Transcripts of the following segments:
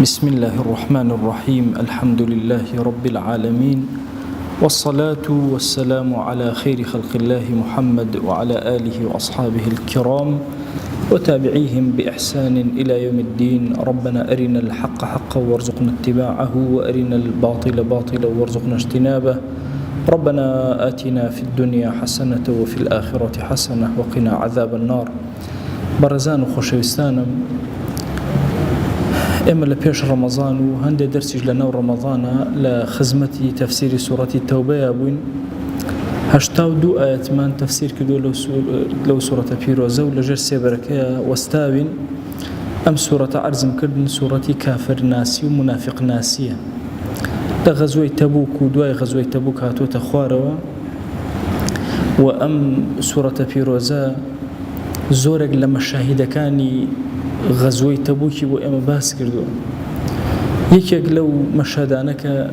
بسم الله الرحمن الرحيم الحمد لله رب العالمين والصلاة والسلام على خير خلق الله محمد وعلى آله وأصحابه الكرام وتابعيهم بإحسان إلى يوم الدين. ربنا أرنا الحق حقا وارزقنا اتباعه وأرنا الباطل باطلا وارزقنا اجتنابه. ربنا آتنا في الدنيا حسنة وفي الآخرة حسنة وقنا عذاب النار. برزان وخوشوستانم إما لبيش رمضان وهندي درسي لنا رمضان لخزمتي تفسير سورة التوبة يابوين هشتاو دو آيات من تفسير كدو لو سورة بيروزة ولجر سيبركيا واستاوين أم سورة عرزم كردن سورة كافر ناسي ومنافق ناسية لغزوي تبوك ودواي غزوي تبوك هاتو تخواروا وأم سورة بيروزة زورق لما الشاهد كاني غزوي تبوكي وإما باس كردو يكيق لو مشهدانك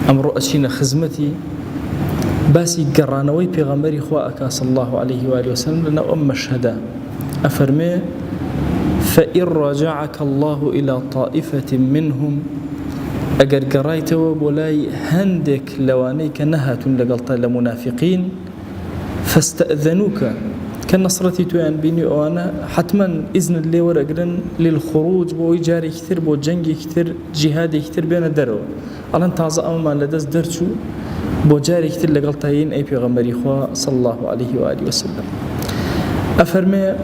أم رؤسين خزمتي باسي قرانوي بيغمبري خواءك صلى الله عليه وآله وسلم لنا أم مشهدا أفرمي فإن رجعك الله إلى طائفة منهم أقر قرايتو بولاي هندك لوانيك نهات لقلت لمنافقين فاستأذنوك كان نصرتي توان بيني وانا حتما اذن اللي ورقرن للخروج بو جاري كثير بو جنگي كثير جهادي كثير بين الدرو الان تازه اما لدز درچو بو جاري كثير لقلتين اي پیغمبري خوا صلى الله عليه واله وسلم افرمي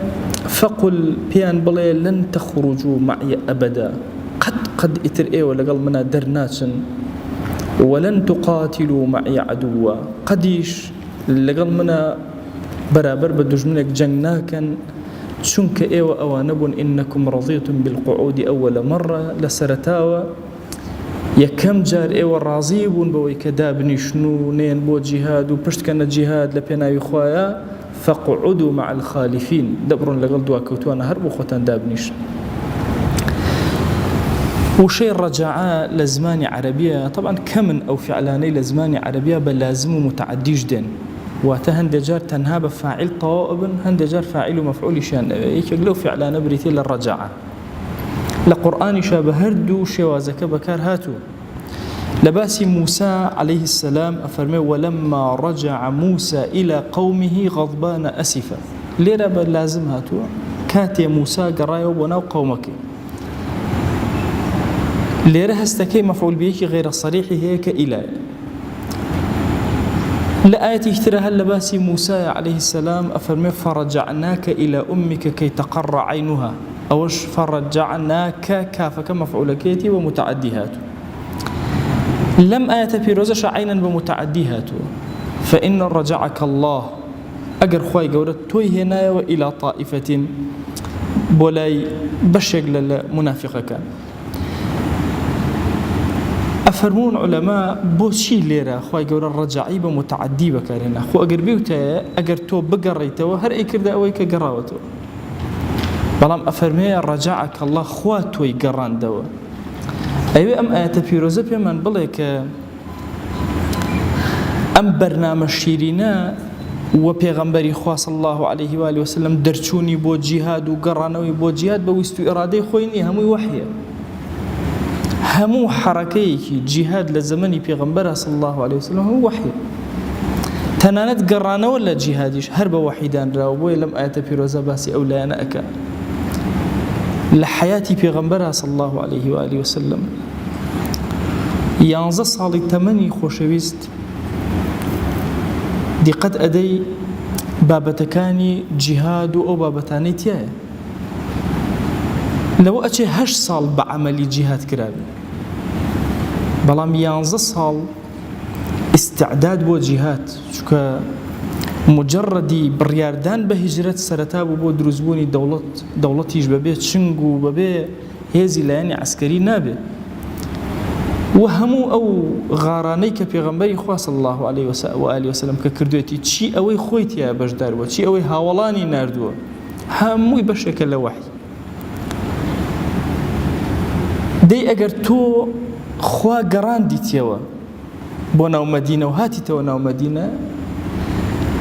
فقل بيان بلي لن تخرجوا معي ابدا قد اتر اي ولا قال منا درناتن ولن تقاتلوا معي عدوا قديش لقال منا برابر بدجمنك جناكن شنك ايوا اوانبون انكم رضيتم بالقعود اول مره لسرتاوا يكم جار ايوا راضيبون بوي كدابني شنو نين بو جهاد وبشت كان جهاد لبيناوي خوايا فقعدوا مع الخالفين دبرون لقل دوا كوتوانا هربوا خوتان دابنيش وشيء الرجعاء لزمان عربيه طبعا كمن او فعلاني لزمان عربيه بلازم متعدي جدا وتهندجار تنهاب فاعل طوائب هندجار فاعل ومفعول شان يكلو فعلان بريتي للرجعه لقران شابه هردو شوازك بكار هاتو لباسي موسى عليه السلام افرمي ولما رجع موسى الى قومه غضبان اسفا ليرا لازم هاتو كاتي موسى قرايو بناو قومك ليرا هستكي مفعول به غير الصريح هيك الى لآية اشتراها اللباسي موسى عليه السلام أفرمي فرجعناك إلى أمك كي تقر عينها أوش فرجعناك كافك مفعول كيتي ومتعديهات لم آية بيروزش عينا بمتعديهات فإن رجعك الله أجر خواي قولت توي هنا وإلى طائفة بولاي بشق للمنافقة كان أفرمون علماء بوشي ليرا خواي قول الرجعي بمتعدي بكارنا خو أجر بيوتا أجر تو بقريتو هر أي كردا أويك قراوتو بلام أفرمي رجعك الله خواتوي قران دوا أيوة أم آيات بيروزة بيمان بليك أم برنامج شيرينا وبيغمبري خوا صلى الله عليه وآله وسلم درچوني بو جهاد وقرانوي بو جهاد بويستو إرادي خويني هموي وحيه همو حركيك جهاد لزمني بيغمبره صلى الله عليه وسلم هو وحي تنانت قرانا ولا جهاديش هرب وحيدان راوبوي لم آيات بيروزا باسي أولا أنا أكا لحياتي بيغمبره صلى الله عليه وآله وسلم يانزا صالي تمني خوشويست دي قد أدي بابتكاني جهاد أو بابتاني تياي لو أتي 8 ساڵ بعملي جهاد كرابي بلام 11 ساڵ استعداد بو جهاد شكا مجردي برياردان بهجرت سرتاب بو دروزبوني دولتيش ببي تشنغو ببي هيزي لاني عسكري نابي وهمو او غاراني كبيغمبري خوا صلى الله عليه وآله وسلم ككردوتي تشي اوي خويتي يا بجدار وتشي اوي هاولاني ناردو همو بشكل وحي دي اگر تو خوا قران ديتيوا بوناو مدينة وهاتي تو ناو مدينة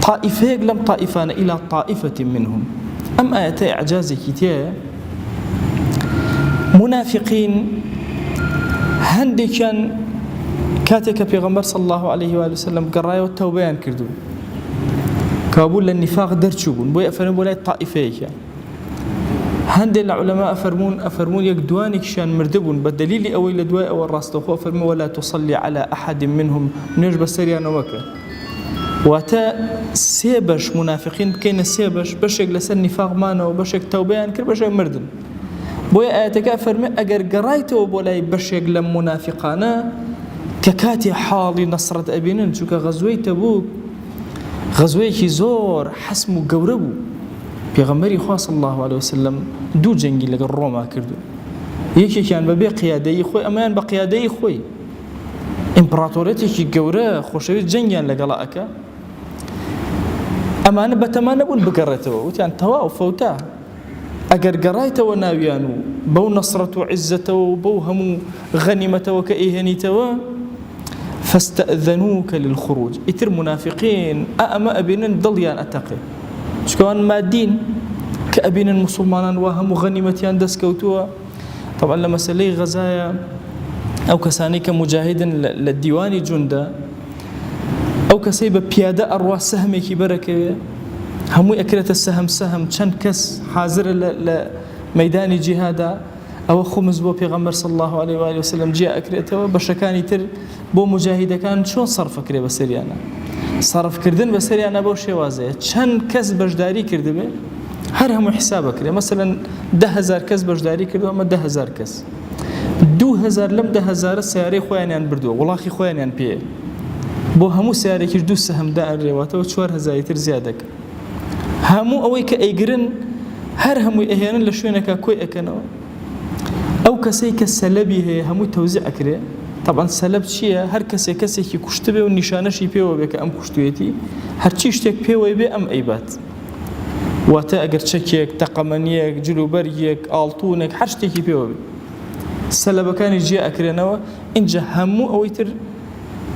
طائفة لم طائفان إلى طائفة منهم أم آيات إعجازي كتير منافقين هەندێکیان کاتێک کە پێغەمبەر صلی الله عليه و سلم گەڕایەوە تەوبەیان کردو کابوو لە نیفاق دەرچوو بوون بۆی ئەفەرمون بۆ لای تائیفەیەکیان هەندێک لە عولەما ئەفەرمون یەک دوانێکیشیان مردبوون بە دەلیلی ئەوەی لە دوای ئەوە ڕاستەوخۆ ئەفەرمون ولا تصلي على أحد منهم نوێژ بەسەریانەوە مەکە واتە سێ بەش منافقین بکەینە سێ بەشێک لەسەر نیفاقمانەوە بەشێک تەوبەیان کرد بەشێک مردن بۆیە ئاەتەکە ئەفەرمێ ئەگەر گەڕایتەوە بۆ لای بەشێک لە منافقانە کە کاتی حاڵی نەسرەت ئەبینن چونکە غەزوەی تەبوک غەزوەیەکی زۆر حەسم و گەورە بوو پێغەمبەری خوا صلی الله عليه وسلم دوو جەنگی لەگەڵ ڕۆما کردو یەکێکیان بەبێ قیادەیی خۆی ئەمەیان بە قیادەیی خۆی ئیمپراتۆرەتێکی گەورە خۆشەویست جەنگیان لەگەڵا ئەکا ئەمانە بەتەمان نەبوون بگەڕێتەوە وتیان تەواو فەوتا ئەگەر گەڕایتەوە ناویان و بەو نەسرەت و عیزەتەوە و بەو هەموو غەنیمەتەوە کە ئەیهێنیتەوە فاستأذنوك للخروج ئیتر منافقین ئەمە ئەبینن دڵیان ئەتەقێ چکەوان مادین کە ئەبینن مسلمانان وا هەموو غەنیمەتیان دەستکەوتووە طبعا لە مەسەلەی غەزایە ئەو کەسانی کە مجاهدن لە دیوانی جوندە ئەو کەسەی بە پیادە ئەڕوا سەهمێکی بەرەکەوێ هەمووی ئەکرێتە سەهم چەند کەس حاضرە لە مەیدانی جیهادا ئەوە خومز بۆ پێغەمبەر صلی الله عليه و آله وسلم جیا ئەکرێتەوە بەشەکانی تر بۆ مجاهیدەکان چۆن سەرفەکرێ بەسەریانە سەرفکردن بەسەریانە بەو شێوازەیە چەند کەس بەشداری کردبێ هەر هەموو حسابەکرێ مەسەلەن 10,000 کەس بەشداری کردو ئەمە 10,000 کەس 2,000 لەم 10,000 سیارەی خۆیانیان بردووە وڵاخی خۆیانیان پێ بۆ هەموو سیارێکیش 2 سەهمدا ئەڕێواتەوە 4,000 تر زیادەکە هەموو ئەوەی کە ئەیگرن هەر هەمووی ئەهێنن لە شوێنەکە کۆی ئەکەنەوە ئەو کەسەی کە سەلەبی هەیە هەمووی تەوزیع ئەکرێ طبعا سەلەب چییە هەر کەسێکی کوشتبێ و نیشانەشی پێوە بێ کە ئەم کوشتوێتی هەرچی شتێک پێوەی بێ ئەم ئەیبات واتە ئەگەر چەکێک تەقەمەنیەک جلوبەرگێک ئاڵتوونێک هەر شتێکی پێوە بێ سەلەبەکانی جێ ئەکرێنەوە اینجا هەموو ئەوەی تر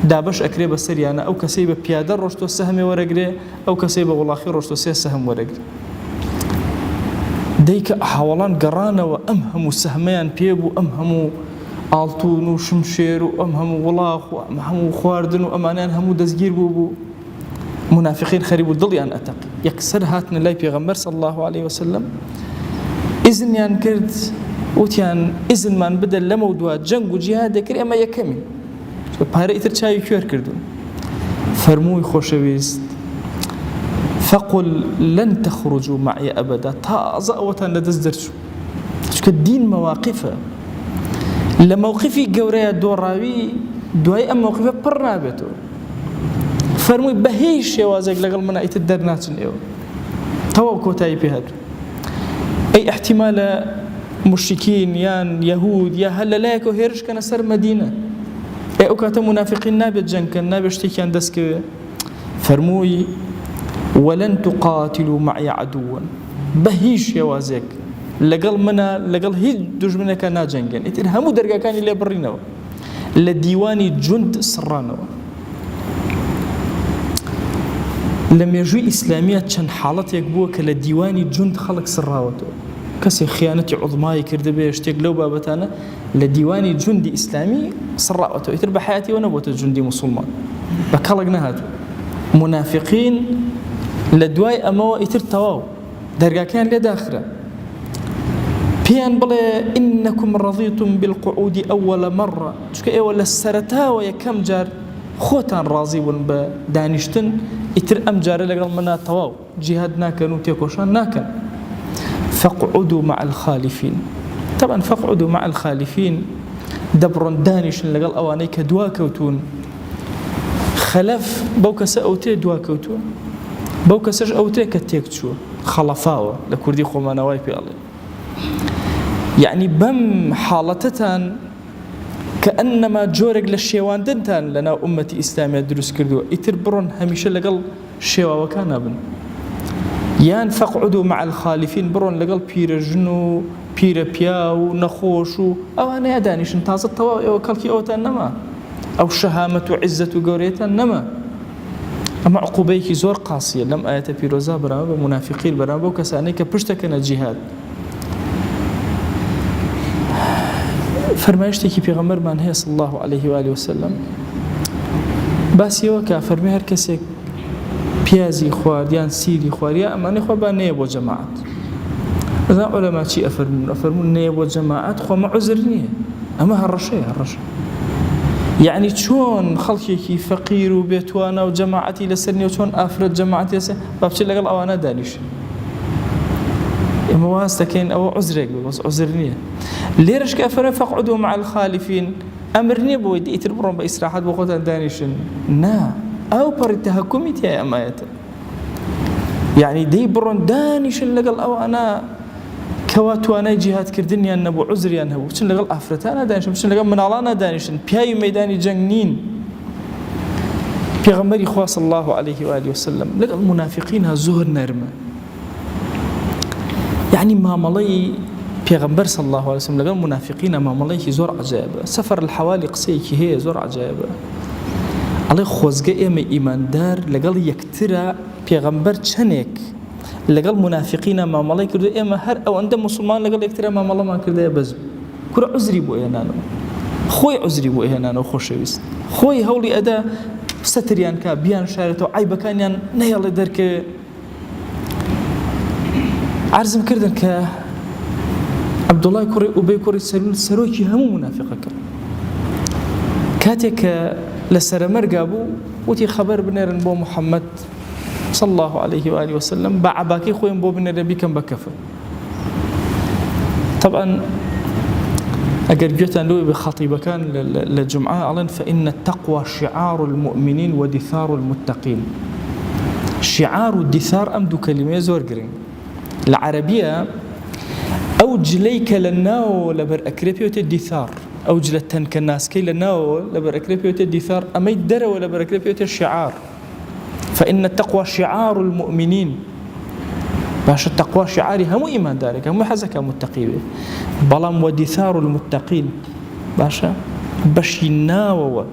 دابش ئەکرێ بەسەریانە ئەو کەسەی بە پیادە ڕۆشتۆ سەهمێ وەرەگرێ ئەو کەسەی بە وڵاخی ڕۆشتۆ 3 سەهم وەرەگرێ دەیکە هەوڵان گەڕانەوە ئەم هەموو سەهمەیان پێبوو ئەم هەموو ئاڵتون و شمشێر و ئەم هەموو وڵاخ و ئەم هەموو خواردن و ئەمانیان هەموو دەستگیر بوو منافقین خەریب و دڵیان ئەتەق یەکسەر هاتنە لای پێغەمبەر صلی الله عليه وسلم ئیزنیان کرد وتیان ئیزنمان بدە لەمە و دوات جەنگ و جیهاد دەکرد ئەمە یەکەمین پارە ئیتر چاوی کوێر کردوون فەرمووی خۆشەویست فقل لن تخرجوا معي أبدا تازە ئەوەتان لەدەست دەرچوو چونکە دین مەواقفە لە مەوقفی گەورەیە دۆڕاوی دوای ئەم مەوقفە پڕ نابێتەوە فەرمووی بە هیچ شێوازێک لەگەڵ منە ئیتر دەرناچن ئێوە تەواو کۆتایی پێهاتوو ئەی احتیمالە مشرکین یان یەهود یا هەر لەلایەکەوە هێرشکەنە سەر مەدینە ئەو کاتە منافقین نابێت جەنگکەن نابێت شتێکیان دەستکەوێ فەرمووی ولن تقاتلوا معي عدوا بە هیچ شێوازێک لەگەڵ منە لەگەڵ هیچ دوژمنێکە ناجەنگێن ئیتر هەموو دەرگاکانی لێ بڕینەوە لە دیوانی جوند سڕانەوە لە مێژووی ئیسلامیە چەند حاڵەتێک بووە کە لە دیوانی جوند خەڵک سڕاوەتەوە کەسێک خیانەتی عوزمای کردبێ شتێک لەو بابەتانە لە دیوانی جوندی ئیسلامی سڕاوەتەوە ئیتر بە حیاتیەوە نەبووتە جوندی مسلمان بە کەڵک نەهاتوو منافقین لە دوای ئەمەوە ئیتر تەواو دەرگاکەیان لێ داخرا پێیان بڵێ ئینەکم ڕەضیتم بالقعود ئەوەلە مەڕە چونکە ئێوە لە سەرەتاوە یەکەم جار خۆتان ڕازی بوون بە دانیشتن ئیتر ئەم جارە لەگەڵ منە تەواو جیهاد ناکەن و تێکۆشان ناکەن فاقعدوا مع الخالفين طبعا فاقعدوا مع الخالفين دەبڕۆن دانیشن لەگەڵ ئەوانەی کە دواکەوتون خەلەف بەو کەسە ئەوتێ دواکەوتووە بەو کەسەش ئەوتێ کە تێک چووە خەڵەفاوە لە کوردی خۆمانەوای پێڵێ یعنی بەم حاڵەتەتان کە ئەنەما جۆرێک لە شێواندنتان لەناو ئومەتی ئیسلامیە دروست کردووە ئیتر بڕۆن هەمیشە لەگەڵ شێواوەکان نابن یان فەقعدوا مع الخالفین بڕۆن لەگەڵ پیرەژن و پیرە پیا و نەخۆش و ئەوانەیە دانیشن تازە تەواو ئێوە کەڵکی ئەوتان نەما ئەو شەهامەت و عیزەت و گەورەیەتان نەما ئەمە عقوبەیەکی زۆر قاسیە لەم ئاەتە پیرۆزا بەرامبەر بە منافقین بەرامبەر بەو کەسانەی کە پشتەکەنە جیهاد فەرمایشتێکی پێغەمبەرمان هەیە صلی الله عليه و آله وسلم باسیەوە کە فەرمێ هەر کەسێک پیازی خوارد یان سیری خوارد یا ئەمانەی خوا با نەیە بۆ جەماعەت ئەزا عولەما چی ئەفەرمون نەیە بۆ جەماعەت خۆمە عوزر نییە ئەمە هەڕەشەیە هەڕەشە یعنی چۆن خەڵکێکی فەقیر و بێتوانە و جەماعەتی لەسەر نییە و چۆن ئافرەت جەماعەتی لەسەر با بچێت لەگەڵ ئەوانە دانیشن ئێمە واز دەکەین ئەوە عوزرێک بێ بەس عوزر نییە لێرەش کە ئەفەرمێ فەقعودوا مع الخالفین ئەمر نییە بۆی ئیتر بڕۆن بە ئیستراحەت بۆ خۆتان دانیشن نا ئەو پەڕی تەهەکومی تایە ئەمایەتە یعنی دەی بڕۆن دانیشن لەگەڵ ئەوانە کەوا توانای جیهادکردنیان نەبوو عوزریان هەبوو بچن لەگەڵ ئافرەتانە دانیشن بچن لەگەڵ مناڵانە دانیشن پیاوی مەیدانی جەنگ نین پێغەمبەری خوا صلی الله عليه و آله وسلم لەگەڵ منافقینە زۆر نەرمە یعنی مامەڵەی پێغەمبەر صلی الله عليه وسلم لەگەڵ منافقینە مامەڵەیەکی زۆر عەجایبە سەفەر الحەوالی قسەیەکی هەیە زۆر عەجایبە ئەڵێ خۆزگە ئێمە ئیماندار لەگەڵ یەکترە پێغەمبەر چەندێک لەگەڵ منافقینە مامەڵەی کردو ئێمە هەر ئەوەندە مسلمان لەگەڵ یەکترە مامەڵەمان کردەیە بەس کورە عوزری بۆ هێنانەوە خۆی عوزری بۆ هێنانەوە خۆشەویست خۆی هەوڵی ئەدا سەتریان کا بیان شارێتەوە عیبەکانیان نەهێڵێ دەرکەوێ عرضم کردن کە عەبدوڵای کوڕی ئوبەی کوڕی سەلول سەرۆکی هەموو منافقەکە کاتێک کە لە سەرەمەرگا بوو وتی خەبەر بنێرن بۆ محەممەد صلى الله عليه وآله وسلم بعباكي خوين بو بن النبي كم بكفر طبعا أجر جوتان لو بخطيبة كان للجمعة أعلن فإن التقوى شعار المؤمنين ودثار المتقين شعار الدثار أمدو كلمة زور قرين العربية أوجليك لناو لبر أكريبيوت الدثار أوجلتن كالناس كي لناو لبر أكريبيوت الدثار أما يدروا لبر أكريبيوت الشعار فإن التقوى شعار المؤمنين باش التقوى شعاري هم إيمان دارك هم حزك متقي به بلام ودثار المتقين باشا بشيناو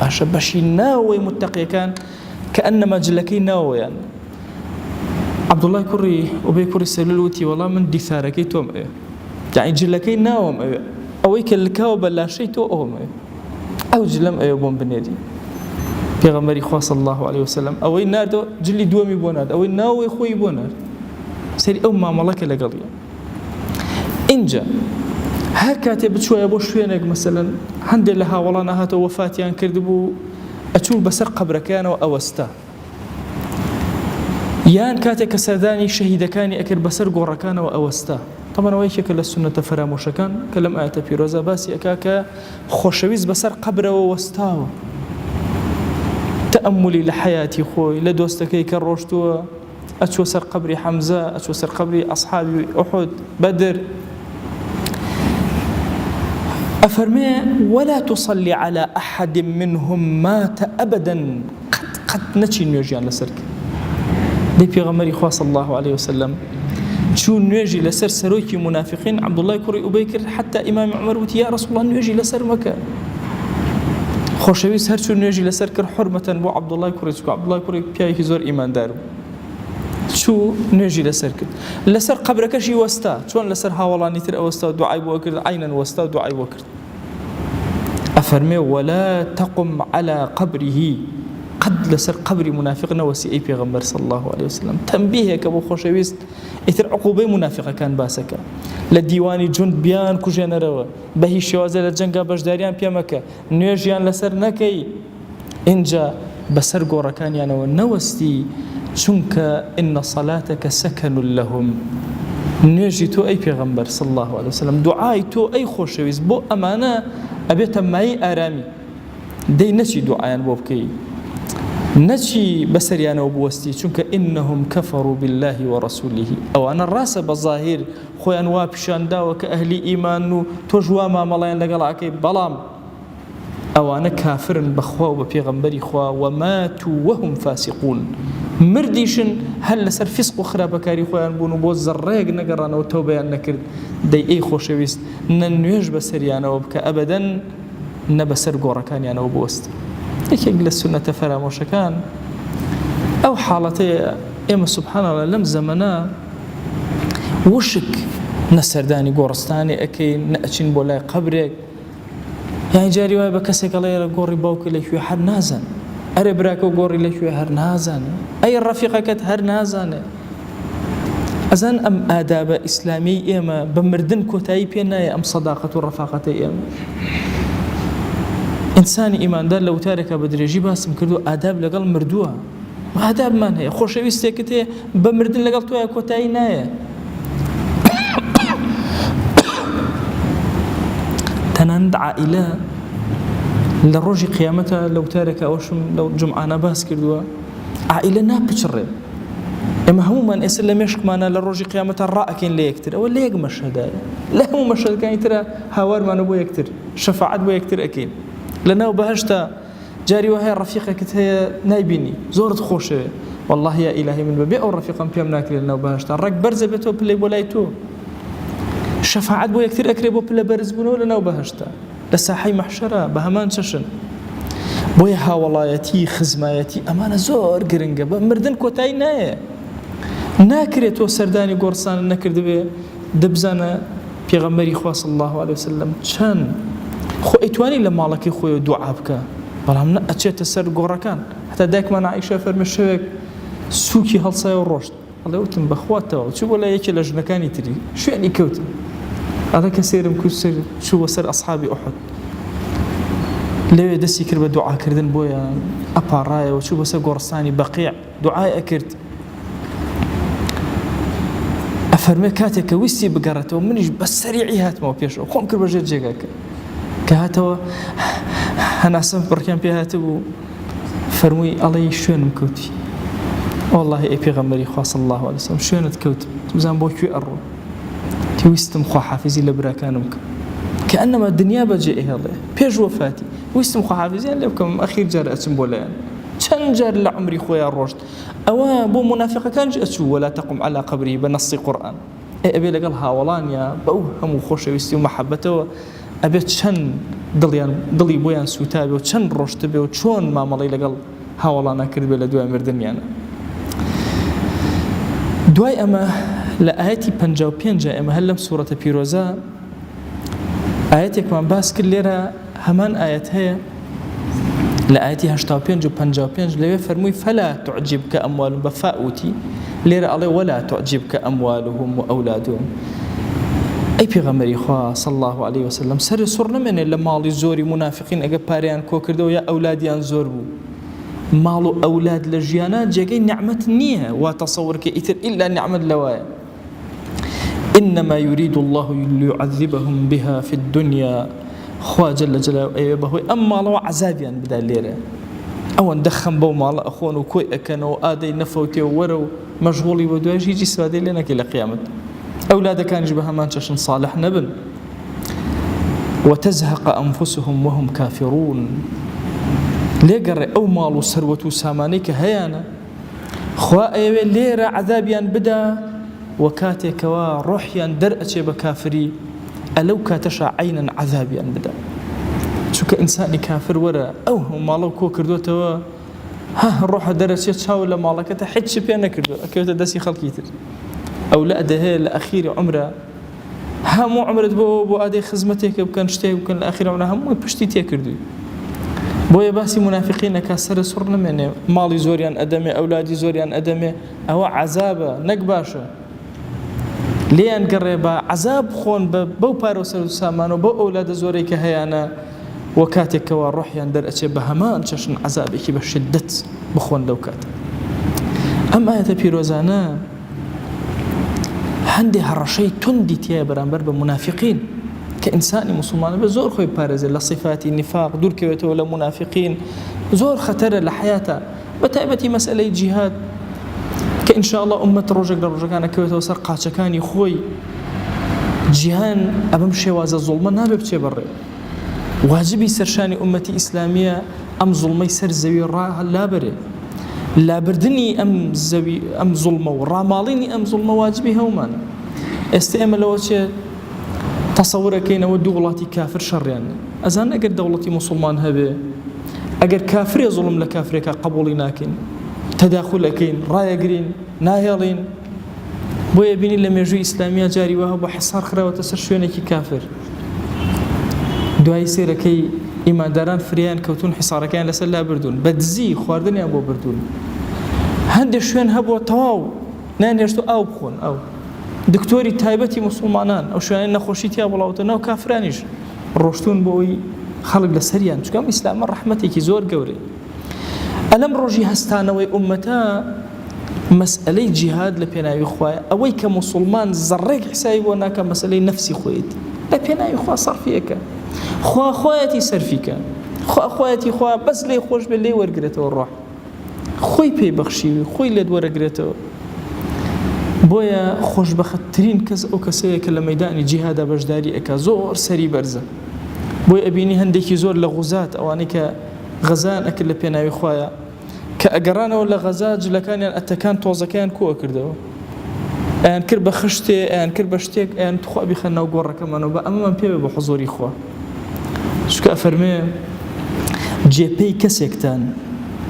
باشا بشيناو متقي كان كأنما جلكي ناو يعني عبد الله كري وبي كري سلولوتي والله من دثارك توم يعني جلكي ناوم أويك الكاو بلا شيء توهم أو جلم أيوبون بنادي پێغەمبەری خوا صلی الله عليه وسلم ئەوەی ناردۆ جلی دووەمی بۆ نارد ئەوەی ناوەی خۆی بۆ نارد سەری ئەو مامەڵەکە لەگەڵیە اینجا هەر کاتێ بچووە بۆ شوێنێک مەسەلەن هەندێک لە هاوڵانە هاتەوە وەفاتیان کردبوو ئەچوو بەسەر قەبرەکانەوە ئەوەستا یان کاتێک کە سەردانی شەهیدەکانی ئەکرد بەسەر گۆڕەکانەوە ئەوەستا طبعا ئەوەیەکێکە لە سونەتە فەرامۆشەکان کە لەم ئاەتە پیرۆزە باسی ئەکا کە خۆشەویست بەسەر قەبرەوە وەستاوە تأملي لحياتي خوي لدوستكي كروشتوا أتشو سر قبري حمزة أتشو سر قبري أصحابي أحد بدر أفرمي ولا تصلي على أحد منهم مات أبدا قد نتشي نيوجيان لسرك دي بيغمري خواه صلى الله عليه وسلم شو نيوجي لسر سروكي منافقين عبد الله كري أبيكر حتى إمام عمر وتي يا رسول الله نيوجي لسر مكة خۆشەویست هەرچوو نوێژی لەسەر کرد حورمەتەن بۆ عەبدوڵای کوڕی چوو عەبدوڵای کوڕی پیاوێکی زۆر ئیماندار بوو چوو نوێژی لەسەر کرد لەسەر قەبرەکەشی وەستا چۆن لەسەر هاوڵانی تر ئەوەستا و دوعای بۆ کرد عینەن وەستا و دوعای بۆ کرد ئەفەرمێ ولا تقم على قبره قد لەسەر قبری منافق نەوەسی ئەی پێغەمبەر صلی الله عليه وسلم تەنبیهێکە بۆ خۆشەویست ئیتر عقوبەی منافقەکان باسەکە لە دیوانی جوند بیان کوژێنەرەوە بە هیچ شێوازە لە جەنگا بەشداریان پێ مەکە نوێژیان لەسەر نەکەی اینجا بەسەر گۆڕەکانیانەوە نەوەستی چونکە ئین صەلاتەکە سەکەن لەهم نوێژی تۆ ئەی پێغەمبەر صلی الله عليه وسلم دوعای تۆ ئەی خۆشەویست بۆ ئەمانە ئەبێتە مای ئارامی دەی نەچی دوعایان بۆ بکەی نەچی بەسەریانەوە بوەستی چونکە ئینەهم کەفەڕوا بالله وەڕەسوولیه ئەوانە ڕاستە بە ظاهیر خۆیان وا پیشانداوە کە ئەهلی ئیمان و تۆش وا مامەڵەیان لەگەڵاکەی بەڵام ئەوانە کافرن بەخوا و بە پێغەمبەری خوا وماتوا وهم فاسقون مردیشن هەر لەسەر فیسق و خراپەکاری خۆیان بوون و بۆ زەڕێک نەگەڕانەوە تەوبەیان نەکرد دەی ئەی خۆشەویست نە نوێژ بەسەریانەوە بکە ئەبەدەن نە بەسەر گۆڕەکانیانەوە بوەست یەکێک لە سونەتە فەرامۆشەکان ئەو حاڵەتەیە ئێمە سوبحانەڵڵا لەم زەمەنە وشک نەسەردانی گۆڕستانی ئەەکەین نەچین بۆ لای قەبرێک یان جاری وای بە کەسێک ئەڵێ گۆڕی باوکە لەکوێ هەر نازان ئەرێ براکە و گۆڕی لەکوێ هەر نازانێ ئەی ڕەفیقەکەت هەر نازانێ ئەزان ئەم ئادابە ئیسلامی ئێمە بە مردن کۆتایی پێ نایە ئەم سەداقەت و ڕەفاقەتەی ئێمە ئینسانی ئیماندار لە وتارێکە بە درێژی باسم کردو ئاداب لەگەڵ مردووە ئادابمان هەیە خۆشەویستێکت هەیە بە مردن لەگەڵ تۆیە کۆتایی نایە تەنانەت عائیلە لە ڕۆژی قیامەتە لە وتارێکە ئەوشم لەو جمعانە باس کردووە عائیلە ناپچڕێ ئێمە هەمومان ئێستا لە مێشکمانە لە ڕۆژی قیامەتە ڕائەکەین لە یەکتر ئەوە لە یەک مەشهەدایە لە هەموو مەشهەدەکانی ترە هاوارمانە بۆ یەکتر شەفاعەت بۆ یەکتر ئەکەین لەناو بەهەشتا جاری وهەیە ڕەفیقێکت هەیە نایبینی زۆرت خۆشەوێ والله یا ئیلاهی من بەبێ ئەو ڕەفیقم پێم ناکرێت لەناو بەهەشتا ڕێک بەرزە بێتەوە پلەی بۆ لای تۆ شەفاعەت بۆ یەکتر ئەکرێ بۆ پلە بەرزبوونەوە لەناو بەهەشتا لە ساحەی مەحشەرە بە هەمان چەشن بۆیە هاوڵایەتی خزمایەتی ئەمانە زۆر گرنگە بە مردن کۆتایی نایە ناکرێت تۆ سەردانی گۆڕستانە نەکردبێ دەبزانە پێغەمبەری خوا صلی الله علیه وسلم چەند خۆ ئەیتوانی لە ماڵەکەی خۆی دوعا بکە بەڵام نە ئەچێتە سەر گۆڕەکان هەتا دایکمان عایشە فەرمێ شەوێک سووکی هەڵسایە و ڕۆشت ئەڵێ وتم بەخواتەوە چوو بۆ لای یەکێ لە ژنەکانی تری شوێنی کەوتم ئەڵێ کە سێرم کرد چوو بە سەر ئەسحابی ئوحود لەوێ دەستی کرد بە دوعاکردن بۆیان ئەپاڕایەوە چوو بە سەر گۆڕستانی بەقیع دوعای ئەکرد ئەفەرمێ کاتێک کە ویستی بگەڕێتەوە منیش بە سەریعی هاتمەوە پێشەوە خۆم کرد بەژێر جێگاکە کە هاتەوە هەناسەم بڕکیان پێ هاتبوو فەرمووی ئەڵێ شوێنم کەوتی والله ئەی پێغەمبەری خوا صلی الله علیه وسلم شوێنت کەوتم بزان بۆ کوێ ئەڕۆ ویستم خواحافیزی لە براکانم کە کەئەنەما دنیا بەجێ ئێهێڵێ پێش وەفاتی ویستم خواحافیزیان لێ بکەم ئەخیر جار ئەچم بۆ لایەن چەند جار لە عمری خۆیان ڕۆشت ئەوە بۆ منافقەکانش ئەچوو ولا تقم على قبری بە نەسی قورئان ئەبێ لەگەڵ هاوڵانیا بەو هەموو خۆشەویستی و مەحەبەتەوە ئەبێت چەند دڵی بۆیان سوتابێ و چەند ڕۆشتە بێ و چۆن مامەڵی لەگەڵ هاوڵانە کرد بێ لە دوای مردنیانە دوای ئەمە لە ئاەتی 55 ئێمە هەر لەم سوورەتە پیرۆزە ئاەتێکمان باس کرد لێرە هەمان ئاەت هەیە لە ئاەتی 85 و 55 لەوێ فەرمووی فەلا تعجبکە ئەموالهم بە فاوتی لێرە ئەڵێ وەلا تعجبکە ئەموالهم و ئەولادهم ئەی پێغەمبەری خوا صلی الله علیه وسلم سەر سوڕ نەمێنێ لە ماڵی زۆری منافقین ئەگە پاریان کۆ کردەوە یا ئەولادیان زۆر بوو ماڵ و ئەولاد لە ژیانە جێگەی نعمەت نییە وا تەسەوڕکە ئیتر ئیلا نعمەت لەوایە إنما يريد الله ليعذبهم بها في الدنيا خوا جل جلاله بهوي أما الله عذابيان بدا ليرة أو ندخن بو مال أخوان وكوي أكنوا آدي نفوتي ورو مشغولي ودواج يجي سوادي لنا كلا قيامة أولادك كان جبها ما تشن صالح نبن وتزهق أنفسهم وهم كافرون ليقر أو مال سروة سامانيك هيانا خوا أيوة ليرة عذابيان بدا وكاتێکەوە ڕۆحیان دەرئەچێ بە کافری ئەلەو کاتەشا عینەن عەذابیان بدا چونکە ئینسانی کافر وەرە ئەو هەموو ماڵە و کۆ کردوتەوە ڕۆحە دەرەچێت چاو لە ماڵەکەتە هیچ پێ نەکردو ئەکەوتە دەستی خەڵکی تر ئەو لە ئەدەهەیە لە ئەخیری عومرە هەموو عومرت بۆ ئادەی خزمەتێکە بکەن شتێک بکەن لە ئەخیری عومرە هەمووی پشتی تێکردووی بۆیە باسی منافقینەکە سەر سوڕ نەمێنێ ماڵی زۆریان ئەدەمێ ئەولادی زۆریان ئەدەمێ ئەوە عەذابە نەک باشە لێیان گەڕێ بە عەذاب خۆن بەو پارە و سەر و سامانە و بەو ئەولادە زۆرەی کە هەیەە وە کاتێکەوە ڕۆحیان دەرئەچێ بە هەمان چەشن عەذابێکی بە شدەت بخۆن لەو کاتە ئەم ئاەتە پیرۆزانە هەندێک هەڕەشەی توندی تایە بەرامبەر بە منافقین کە ئینسانی موسڵمانە بە زۆر خۆی پارێزێت لە صیفاتی نیفاق دوورکەوێتەوە لە منافقین زۆر خەتەرە لە حیاتە بە تایبەتی مەسئلەی جیهاد کە ئینشاءالله ئومەت ڕۆژێک لە ڕۆژەکانە کەوێتەوە سەر قاچەکانی خۆی جیهان ئەبەم شێوازە زوڵمە نابێ بچێ بەڕێ واجبی سەرشانی ئومەتی ئیسلامیە ئەم زوڵمەی سەر زەوی لابەرێ لابردنی ئەم زوڵمە و ڕاماڵینی ئەم زوڵمە واجبی هەومانە ئێستا ئێمە لەوە چێ تەسەورەکەینەوە دوو وڵاتی کافر شەڕیان ئەزان ئەگەر دەوڵەتی موسڵمان هەبێ ئەگەر کافرێ زوڵم لە کافرێکە قبوڵی ناکەین تەداخل ئەکەین ڕایەگرین ناهێڵین بۆیە بینی لە مێژووی ئیسلامیە جاری وەها بۆ حەسار خراوەتە سەر شوێنێکی کافر دوای سێرەکەی ئیمانداران فریان کەوتون حیسارەکەیان لەسەر لا بردوون بە دزی خواردنیان بۆ بردوون هەندێک شوێن هەبووە تەواو نانهێشت و ئاو بخۆن ئەو دکتۆری تایبەتی موسڵمانان ئەو شوێنە نەخۆشی تیا بڵاوتە ناو کافرانیش ڕۆشتون بۆ ئەوی خەڵک لەسەریان چونکە ئیسلامە ڕەحمەتێکی زۆر گەورەی ئەلەم ڕۆژی هەستانەوەی ئومەتە مەسئلەی جیهاد لە پێناوی خوایە ئەوەی کە موسڵمان زەڕێک حسابی بۆ ناکە مەسئلەی نەفسی خۆیت لە پێناوی خوا سەرفیەکە خوا خۆیەتی سەرفیکە خوا خۆیەتی خوا بەس لێ خۆش بێ لێ وەرگرێتەوە ڕۆح خۆی پێی بەخشیوی خۆی لێت وەرەگرێتەوە بۆیە خۆشبەختترین کەس ئەو کەسەیە کە لە مەیدانی جیهادا بەشداری ئەکا زۆر سەری بەرزە بۆی ئەبینی هەندێکی زۆر لە غوزات ئەوانەی کە غەزان ئەکرد لە پێناوی خوایە کە ئەگەڕانەوە لە غەزا جلەکانیان ئەتەکان تۆزەکەیان کۆ کردەوە ئەیان کرد بە خشتێ ئەیان کرد بە شتێک ئەیان تخوا بیخەن ناو گۆڕەکەمانەوە بە ئەمەمان پێوێ بە حوزوری خوا چونکە ئەفەرمێ جێپەی کەسێکتان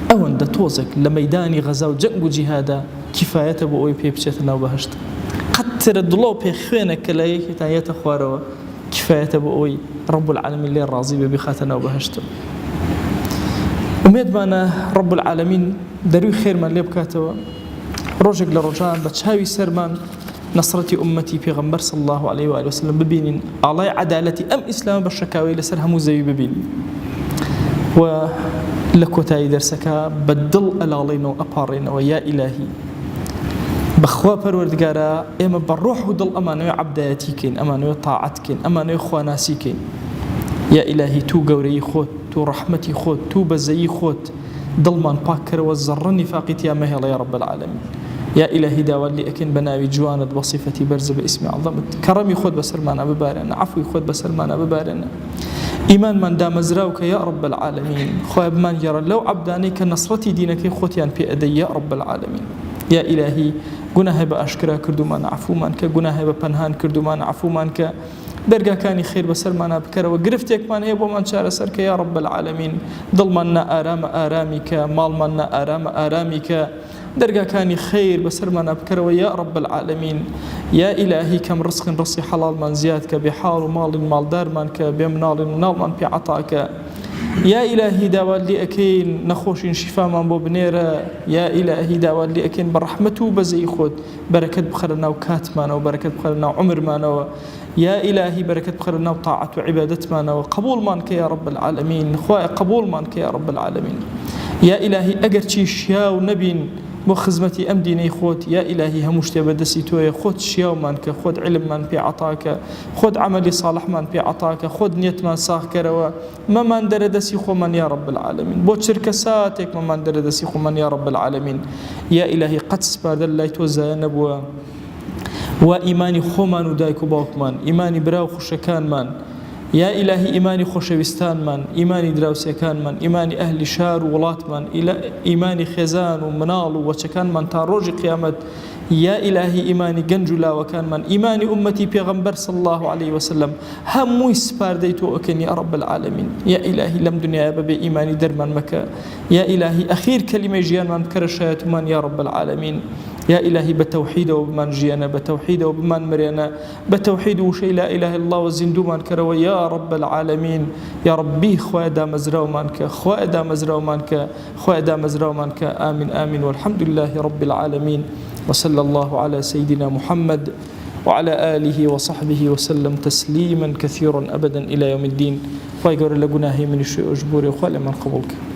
ئەوەندە تۆزێک لە مەیدانی غەزا و جەنگ و جیهادا کیفایەتە بۆ ئەوی پێ بچێتە ناو بەهەشت قەترە دڵۆ پێ خوێنە کە لە یەکێکتان یێتە خوارەوە کفایەتە بۆ ئەوی رب العالمین لێ ڕازی بێ بخاتە ناو بەهەشت ئومێدمانە رب العالمین دەروی خێرمان لێ بکاتەوە ڕۆژێک لە ڕۆژان بە چاوی سەرمان نصرەتی ئومەتی پێغەمبەر صلی الله عليه و آله وسلم ببینین ئاڵای عەدالەتی ئەم ئیسلامە بە شەکاوی لەسەر هەموو زەوی ببینین و لە کۆتایی دەرسەکە بە دڵ ئەلاڵێنەوە ئەپاڕێنەوە یا ئیلاهی بەخوا پەروەردگارە ئێمە بە ڕۆح و دڵ ئەمانەوێ عەبدایەتی کەین ئەمانەوێ تاعەت کەین ئەمانەوێ خواناسی کەین یا ئیلاهی تو گەورەی خۆت تو ڕەحمەتی خۆت تو بەزەیی خۆت دڵمان پاک کەرەوە زەڕە نیفاقی تیا مەهێڵە یا رب العالمین یا ئیلاهی داوات لێ ئەکەین بە ناوی جوانت بە صیفەتی بەرزە بە ئیسمی عەظەمت کەڕەمی خۆت بەسەرمانە ببارێنە عەفوی خۆت بەسەرمانە ببارێنە ئیمانمان دامەزراو کە یا رب العالمین خوای بمان گێڕە لەو عەبدانەی کە نەسڕەتی دینەکەی خۆتیان پێ ئەدەی یا رب العالمین یا ئیلاهی گوناهی بە ئاشکرا کردومان عەفومان کە گوناهی بە پەنهان کردومان عەفومان کە دەرگاکانی خێر بەسەرمانە بکەرەوە گرفتێکمان هەیە بۆمان چارەسەر کە یا رب العالمین دڵمان نائارامە ئارامی کە ماڵمان نائارامە ئارامی کە دەرگاکانی خێر بەسەرمانە بکەرەوە یا رب العالمین یا ئیلاهی کەم ڕزقین ڕزقی حەڵاڵمان زیاد کە بێ حاڵ و ماڵین ماڵدارمان کە بێ مناڵین مناڵمان پێ عەتاکە یا ئیلاهی داوات لێ ئەکەین نەخۆشین شیفامان بۆ بنێرە یا ئیلاهی داوات لێ ئەکەین بە ڕەحمەت و بەزەی خۆت بەرەکەت بخەرە ناو کاتمانەوە بەرەکەت بخەرە ناو عومرمانەوە یا ئیلاهی بەرەکەت بخەرە ناو تاعەت و عیبادەتمانەوە قبوڵمان کە یا رب العالمین خوایە قبوڵمان کە یا رب العالمین یا ئیلاهی ئەگەر چی شیا و نەبین بۆ خزمەتی ئەم دینەی خۆت یا ئیلاهی هەموو شتێ بەدەستی تۆیە خۆت شیاومان کە خۆت علممان پێ عەتاکە خۆت عەمەلی ساڵحمان پێ عەتاکە خۆت نیەتمان ساغکەرەوە مەمان دەرەدەسی خۆمان یا رب العالمین بۆ چرکە ساتێک مەمان دەرەدەسی خۆمان یا رب العالمین یا ئیلاهی قەت سپاردە لای تۆ زایە نەبووە و ئیمانی خۆمان و دایک و باوکمان ئیمانی برا و خوشەکانمان یا ئیلاهی ئیمانی خۆشەویستانمان ئیمانی دراوسەکانمان ئیمانی ئەهلی شار و وڵاتمان ئیمانی خێزان و مناڵ و وەچەکانمان تا ڕۆژی قیامەت یا ئیلاهی ئیمانی گەنج و لاوەکانمان ئیمانی ئومەتی پێغەمبەر صلی الله عليه وسلم هەمووی سپاردەی تۆ ئەکەن یا رب العالمین یا ئیلاهی لەم دنیایە بەبێ ئیمانی دەرمان مەکە یا ئیلاهی ئەخیر کەلیمەی ژیانمان بکەرە شایەتمان یا رب العالمین یا ئیلاهی بە تەوحیدەوە بمان ژیانە بە تەوحیدەوە بمان مرێنە بە تەوحید وشەی لا ئیلاهە إلا الله و زیندومان کەرەوە یا رب العالمین یا ربی خوایە دامەزراومان کە خوایە دامەزراومان کە خوایە دامەزراومان کە ئامین ئامین والحمد لله رب العالمين وصلى الله على سيدنا محمد وعلى آله وصحبه وسلم تسليما كثيرا أبدا إلى يوم الدين. خواهي قول لقناهي من الشيء أجبوري وخوالي من قبولك.